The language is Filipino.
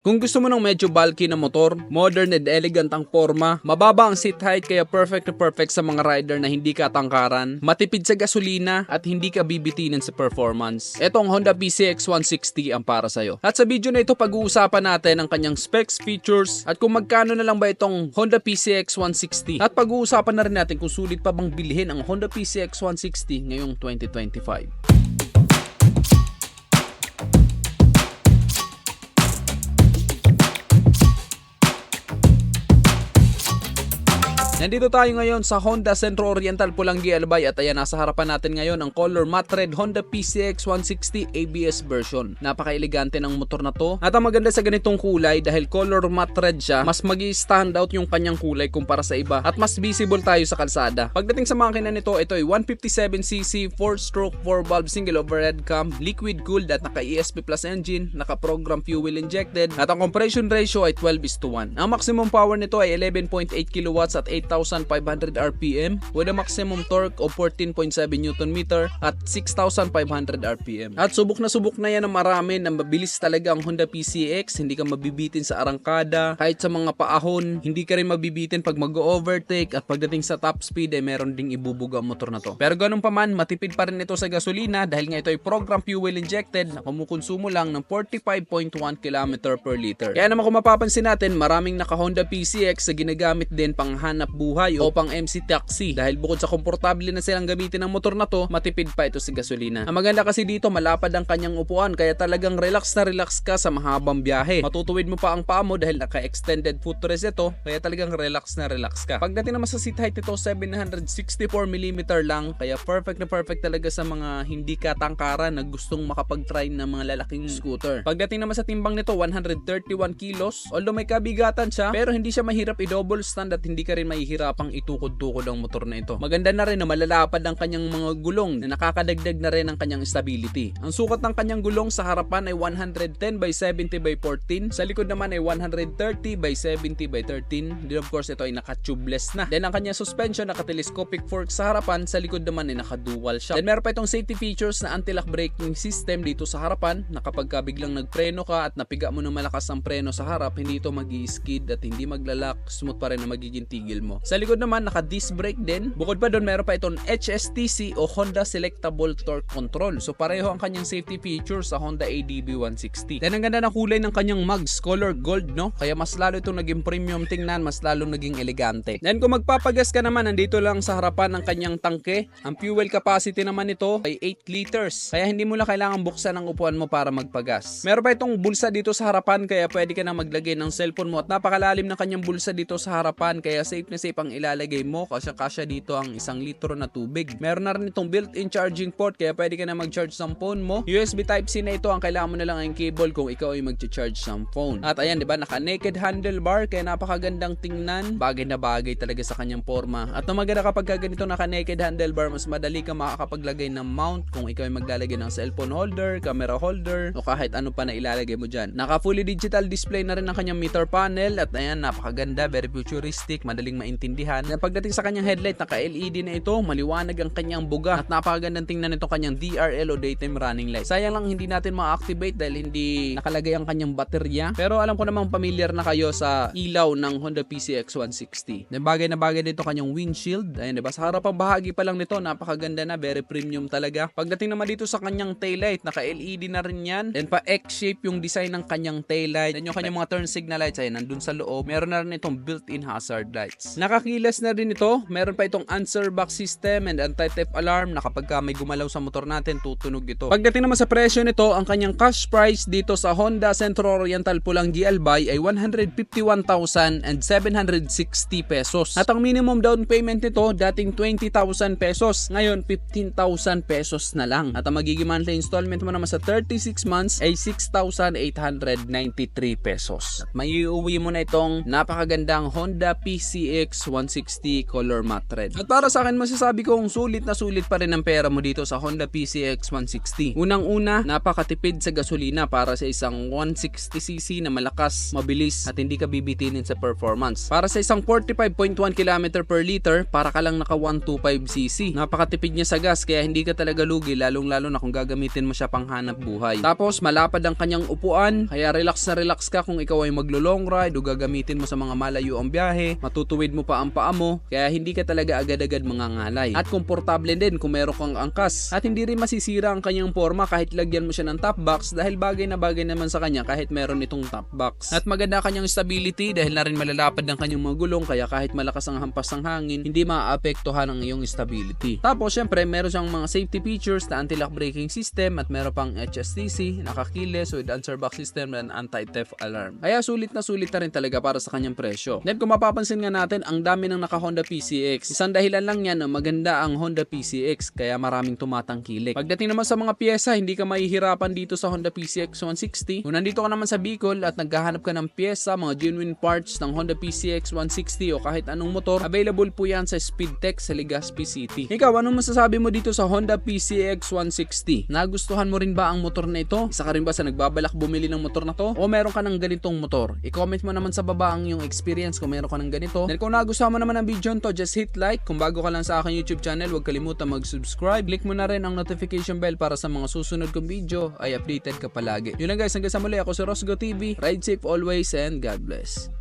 Kung gusto mo ng medyo bulky na motor, modern and elegant ang forma, mababa ang seat height kaya perfect na perfect sa mga rider na hindi katangkaran, matipid sa gasolina at hindi ka bibitinin sa performance. Ito ang Honda PCX 160 ang para sa'yo. At sa video na ito pag-uusapan natin ang kanyang specs, features at kung magkano na lang ba itong Honda PCX 160. At pag-uusapan na rin natin kung sulit pa bang bilhin ang Honda PCX 160 ngayong 2025. Nandito tayo ngayon sa Honda Centro Oriental Pulangi Albay at ayan, nasa harapan natin ngayon ang color matte red Honda PCX 160 ABS version. Napaka-elegante ng motor na to at ang maganda sa ganitong kulay dahil color matte red siya, mas magi-stand out yung kanyang kulay kumpara sa iba at mas visible tayo sa kalsada. Pagdating sa makina nito, ito ay 157cc 4-stroke 4-valve single overhead cam, liquid cooled at naka-ESP Plus engine, naka-program fuel injected at ang compression ratio ay 12:1. Ang maximum power nito ay 11.8 kilowatts at 8,500 RPM with a maximum torque of 14.7 Nm at 6,500 RPM. At subok na yan ng marami na mabilis talaga ang Honda PCX, hindi ka mabibitin sa arangkada, kahit sa mga paahon, hindi ka rin mabibitin pag mag-overtake at pagdating sa top speed ay meron ding ibubuga ang motor na to. Pero ganun pa man, matipid pa rin ito sa gasolina dahil nga ito ay program fuel injected na kumukonsumo lang ng 45.1 km per liter. Kaya naman kung mapapansin natin, maraming naka Honda PCX na ginagamit din pang hanap buhay o pang MC taxi dahil bukod sa komportable na silang gamitin ng motor na to, matipid pa ito sa gasolina. Ang maganda kasi dito, malapad ang kanyang upuan kaya talagang relax na relax ka sa mahabang biyahe. Matutuwid mo pa ang paa mo dahil naka-extended footrest ito kaya talagang relax na relax ka. Pagdating naman sa seat height ito, 764mm lang kaya perfect na perfect talaga sa mga hindi katangkaran na gustong makapag-try ng mga lalaking scooter. Pagdating naman sa timbang nito, 131 kilos. Although may kabigatan siya pero hindi siya mahirap i-double stand at hindi ka rin mahihirapang itukod-tukod ang motor na ito. Maganda na rin na malalapad ang kanyang mga gulong na nakakadagdag na rin ang kanyang stability. Ang sukat ng kanyang gulong sa harapan ay 110/70/14, sa likod naman ay 130/70/13. Then of course ito ay naka-tubeless na. Then ang kanyang suspension naka-telescopic fork sa harapan, sa likod naman ay naka-dual shock. Then meron pa itong safety features na anti-lock braking system dito sa harapan na kapag biglang nagpreno ka at napiga mo ng malakas ang preno sa harap, hindi ito mag-i-skid at hindi maglalak, smooth pa rin na magiging tigil mo. Sa likod naman naka-disc brake din. Bukod pa doon, meron pa itong HSTC o Honda Selectable Torque Control. So pareho ang kanyang safety features sa Honda ADB 160. Then ang ganda ng kulay ng kanyang mugs, color gold, no? Kaya mas lalo itong naging premium tingnan, mas lalong naging elegante. Then kung magpapagas ka naman, nandito lang sa harapan ng kanyang tangke. Ang fuel capacity naman nito ay 8 liters. Kaya hindi mo lang kailangan buksan ang upuan mo para magpagas. Meron pa itong bulsa dito sa harapan kaya pwede ka na maglagay ng cellphone mo at napakalalim ng kanyang bulsa dito sa harapan kaya safe na safe ang ilalagay mo kasi kasya dito ang 1 litro na tubig. Meron na rin itong built-in charging port kaya pwede ka na mag-charge ng phone mo. USB Type-C na ito, ang kailangan mo na lang ang cable kung ikaw ay mag-charge ng phone. At ayan, 'di ba, naka-naked handlebar kaya napakagandang tingnan. Bagay na bagay talaga sa kanyang forma. At ang maganda kapag ganito naka-naked handlebar, mas madali ka makakapaglagay ng mount kung ikaw ay maglalagay ng cellphone holder, camera holder o kahit ano pa na ilalagay mo diyan. Naka-fully digital display na rin ang kanyang meter panel at ayan, napakaganda, very futuristic, madaling maintindihan. Pagdating sa kanyang headlight, naka-LED na ito, maliwanag ang kanyang buga at napakagandang tingnan nito kanyang DRL o daytime running light. Sayang lang hindi natin ma-activate dahil hindi nakalagay ang kanyang baterya. Pero alam ko namang familiar na kayo sa ilaw ng Honda PCX 160. Then bagay na bagay dito kanyang windshield. Ayun, diba? Sa harapang bahagi pa lang nito, napakaganda na, very premium talaga. Pagdating naman dito sa kanyang taillight, naka-LED na rin yan. Then pa X-shape yung design ng kanyang taillight. Then yung kanyang mga turn signal lights ay nandun sa loob. Meron na rin itong built-in hazard lights. Nakakilas na rin ito. Meron pa itong answer box system and anti-theft alarm na kapag may gumalaw sa motor natin, tutunog ito. Pagdating naman sa presyo nito, ang kanyang cash price dito sa Honda Centro Oriental Pulangi Albay ay 151,760 pesos. At ang minimum down payment nito, dating 20,000 pesos. Ngayon, 15,000 pesos na lang. At ang magiging monthly installment mo naman sa 36 months ay 6,893 pesos. At may iuwi mo na itong napakagandang Honda PCX PCX 160 color matte red. At para sa akin masasabi kong sulit na sulit pa rin ang pera mo dito sa Honda PCX 160. Unang-una, napakatipid sa gasolina para sa isang 160cc na malakas, mabilis at hindi ka bibitinin sa performance. Para sa isang 45.1 km per liter, para ka lang naka 125cc. Napakatipid niya sa gas kaya hindi ka talaga lugi, lalong-lalo na kung gagamitin mo siya pang hanap buhay. Tapos malapad ang kanyang upuan, kaya relax na relax ka kung ikaw ay maglo-long ride o gagamitin mo sa mga malayo ang biyahe. Matutuwid mo pa ang paa mo, kaya hindi ka talaga agad-agad mangangalay. At komportable din kung meron kang angkas. At hindi rin masisira ang kanyang forma kahit lagyan mo siya ng top box dahil bagay na bagay naman sa kanya kahit meron itong top box. At maganda kanyang stability dahil na rin malalapad ang kanyang mga gulong kaya kahit malakas ang hampas ng hangin, hindi maaapektuhan ang iyong stability. Tapos syempre meron siyang mga safety features na anti-lock braking system at meron pang HSTC, nakakiles with answer back system and anti-theft alarm. Kaya sulit na rin talaga para sa kanyang presyo. Then kung mapapansin nga natin, ang dami ng naka Honda PCX. Isang dahilan lang yan na maganda ang Honda PCX kaya maraming tumatangkilik. Pagdating naman sa mga pyesa, hindi ka mahihirapan dito sa Honda PCX 160. Kung nandito ka naman sa Bicol at naghahanap ka ng pyesa, mga genuine parts ng Honda PCX 160 o kahit anong motor, available po yan sa Speedtech sa Legazpi City. Ikaw, anong masasabi mo dito sa Honda PCX 160? Nagustuhan mo rin ba ang motor na ito? Isa ka rin ba sa nagbabalak bumili ng motor na to? O meron ka ng ganitong motor? I-comment mo naman sa baba ang iyong experience kung meron ka ng ganito. Then kung nagustuhan mo naman ang video nito, just hit like. Kung bago ka lang sa aking YouTube channel, huwag kalimutan mag-subscribe. Click mo na rin ang notification bell para sa mga susunod kong video ay updated ka palagi. Yun lang guys, hanggang sa muli, ako si Rosgo TV. Ride safe always and God bless.